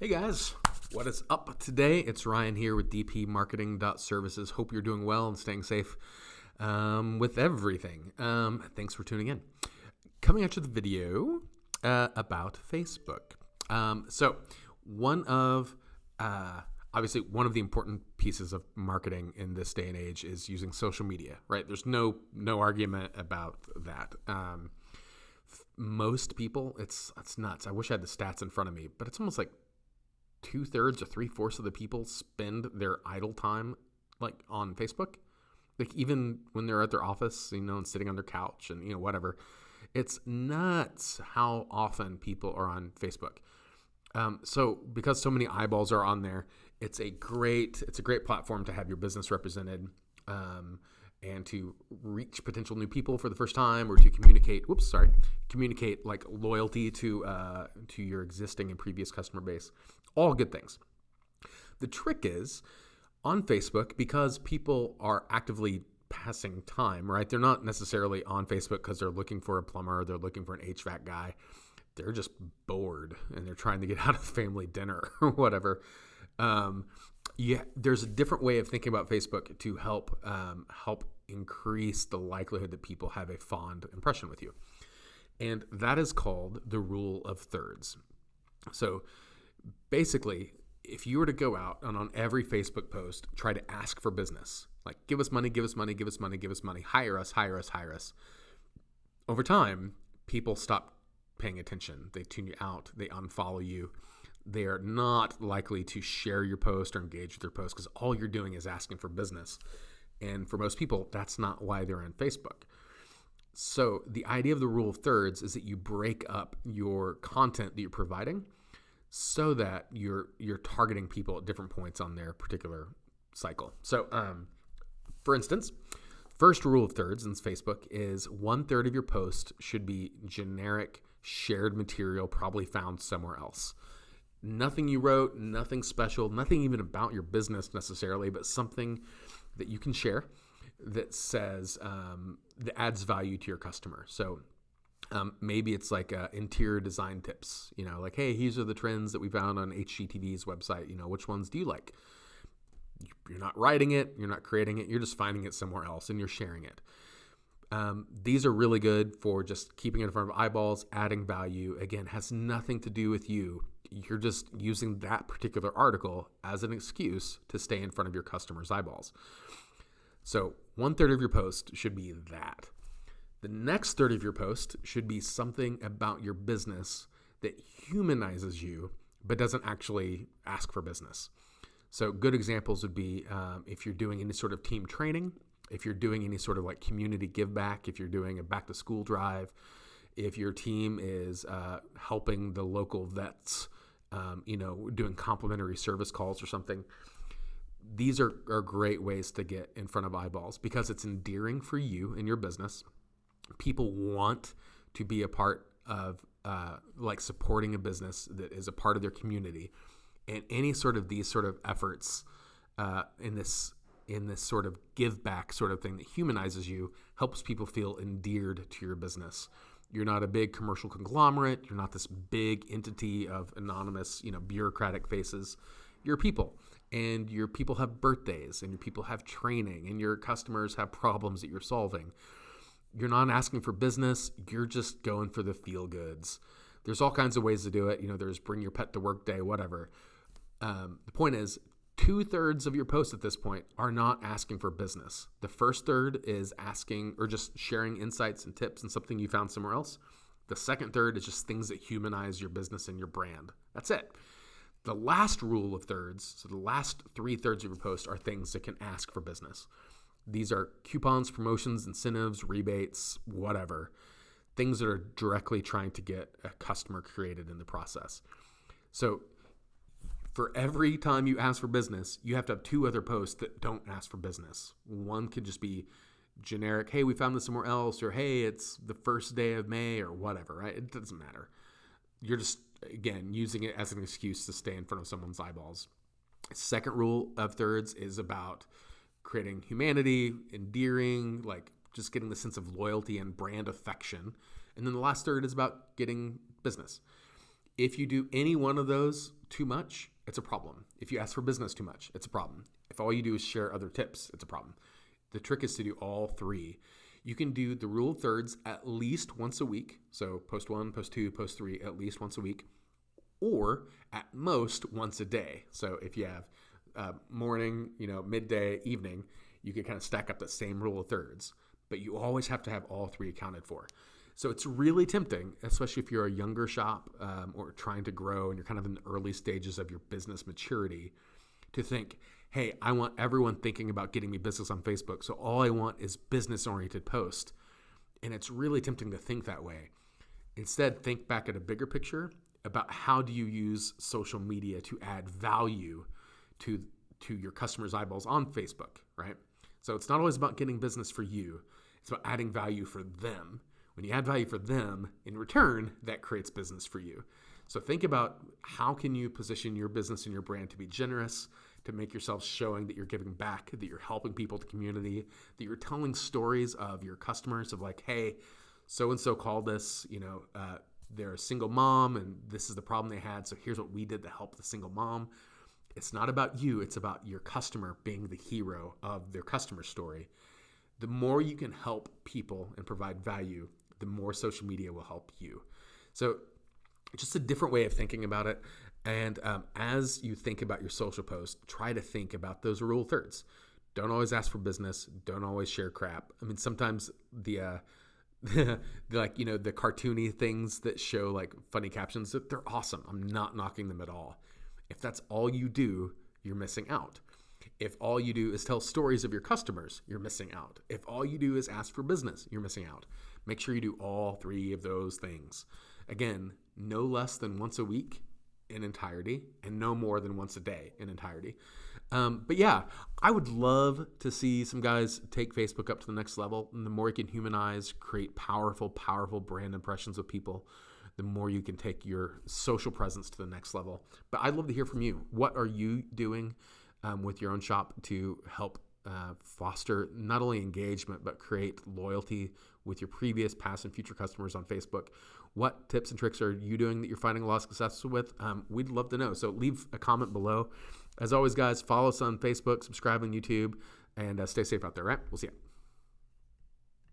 Hey guys, what is up today? It's Ryan here with DP Marketing.Services. Hope you're doing well and staying safe with everything. Thanks for tuning in. Coming at you with a video about Facebook. Obviously one of the important pieces of marketing in this day and age is using social media, right? There's no argument about that. Most people, it's nuts. I wish I had the stats in front of me, but it's almost like 2/3 or 3/4 of the people spend their idle time like on Facebook. Like even when they're at their office, and sitting on their couch and whatever. It's nuts how often people are on Facebook. So because so many eyeballs are on there, it's a great platform to have your business represented, and to reach potential new people for the first time, or to communicate like loyalty to your existing and previous customer base. All good things. The trick is on Facebook, because people are actively passing time, right? They're not necessarily on Facebook because they're looking for a plumber, or they're looking for an HVAC guy. They're just bored and they're trying to get out of family dinner or whatever. There's a different way of thinking about Facebook to help increase the likelihood that people have a fond impression with you. And that is called the rule of thirds. So basically, if you were to go out and on every Facebook post, try to ask for business, like give us money, give us money, give us money, give us money, hire us, hire us, hire us. Over time, people stop paying attention. They tune you out. They unfollow you. They are not likely to share your post or engage with your post because all you're doing is asking for business. And for most people, that's not why they're on Facebook. So the idea of the rule of thirds is that you break up your content that you're providing so that you're targeting people at different points on their particular cycle. So for instance, first rule of thirds in Facebook is 1/3 of your post should be generic shared material, probably found somewhere else. Nothing you wrote, nothing special, nothing even about your business necessarily, but something that you can share that says, that adds value to your customer. So maybe it's like interior design tips, like, hey, these are the trends that we found on HGTV's website. Which ones do you like? You're not writing it, you're not creating it, you're just finding it somewhere else and you're sharing it. These are really good for just keeping it in front of eyeballs, adding value. Again, has nothing to do with you. You're just using that particular article as an excuse to stay in front of your customers' eyeballs. So 1/3 of your post should be that. The next third of your post should be something about your business that humanizes you, but doesn't actually ask for business. So good examples would be if you're doing any sort of team training, if you're doing any sort of like community give back, if you're doing a back to school drive, if your team is helping the local vets, doing complimentary service calls or something. These are great ways to get in front of eyeballs because it's endearing for you and your business. People want to be a part of supporting a business that is a part of their community, and any sort of these sort of efforts in this sort of give back sort of thing that humanizes you helps people feel endeared to your business. You're not a big commercial conglomerate. You're not this big entity of anonymous, bureaucratic faces. You're people, and your people have birthdays, and your people have training, and your customers have problems that you're solving. You're not asking for business. You're just going for the feel goods. There's all kinds of ways to do it. There's bring your pet to work day, whatever. The point is, 2/3 of your posts at this point are not asking for business. The first third is asking or just sharing insights and tips and something you found somewhere else. The second third is just things that humanize your business and your brand. That's it. The last rule of thirds, so the last 3/3 of your post are things that can ask for business. These are coupons, promotions, incentives, rebates, whatever. Things that are directly trying to get a customer created in the process. So for every time you ask for business, you have to have 2 other posts that don't ask for business. One could just be generic, hey, we found this somewhere else, or hey, it's the first day of May, or whatever, right? It doesn't matter. You're just, again, using it as an excuse to stay in front of someone's eyeballs. Second rule of thirds is about creating humanity, endearing, like just getting the sense of loyalty and brand affection. And then the last third is about getting business. If you do any one of those too much, it's a problem. If you ask for business too much, it's a problem. If all you do is share other tips, it's a problem. The trick is to do all three. You can do the rule of thirds at least once a week. So post 1, post 2, post 3, at least once a week, or at most once a day. So if you have morning, midday, evening, you can kind of stack up the same rule of thirds, but you always have to have all three accounted for. So it's really tempting, especially if you're a younger shop or trying to grow and you're kind of in the early stages of your business maturity, to think, hey, I want everyone thinking about getting me business on Facebook. So all I want is business-oriented posts. And it's really tempting to think that way. Instead, think back at a bigger picture about how do you use social media to add value to your customers' eyeballs on Facebook, right? So it's not always about getting business for you. It's about adding value for them. When you add value for them, in return, that creates business for you. So think about how can you position your business and your brand to be generous, to make yourself showing that you're giving back, that you're helping people, the community, that you're telling stories of your customers of like, hey, so-and-so called us, they're a single mom and this is the problem they had. So here's what we did to help the single mom. It's not about you. It's about your customer being the hero of their customer story. The more you can help people and provide value, the more social media will help you. So just a different way of thinking about it. And as you think about your social posts, try to think about those rule of thirds. Don't always ask for business. Don't always share crap. I mean, sometimes the cartoony things that show like funny captions, they're awesome. I'm not knocking them at all. If that's all you do, you're missing out. If all you do is tell stories of your customers, you're missing out. If all you do is ask for business, you're missing out. Make sure you do all three of those things. Again, no less than once a week in entirety and no more than once a day in entirety. But yeah, I would love to see some guys take Facebook up to the next level. And the more you can humanize, create powerful brand impressions with people, the more you can take your social presence to the next level. But I'd love to hear from you. What are you doing with your own shop to help foster not only engagement, but create loyalty with your previous, past, and future customers on Facebook? What tips and tricks are you doing that you're finding a lot of success with? We'd love to know. So leave a comment below. As always, guys, follow us on Facebook, subscribe on YouTube, and stay safe out there, right? We'll see you.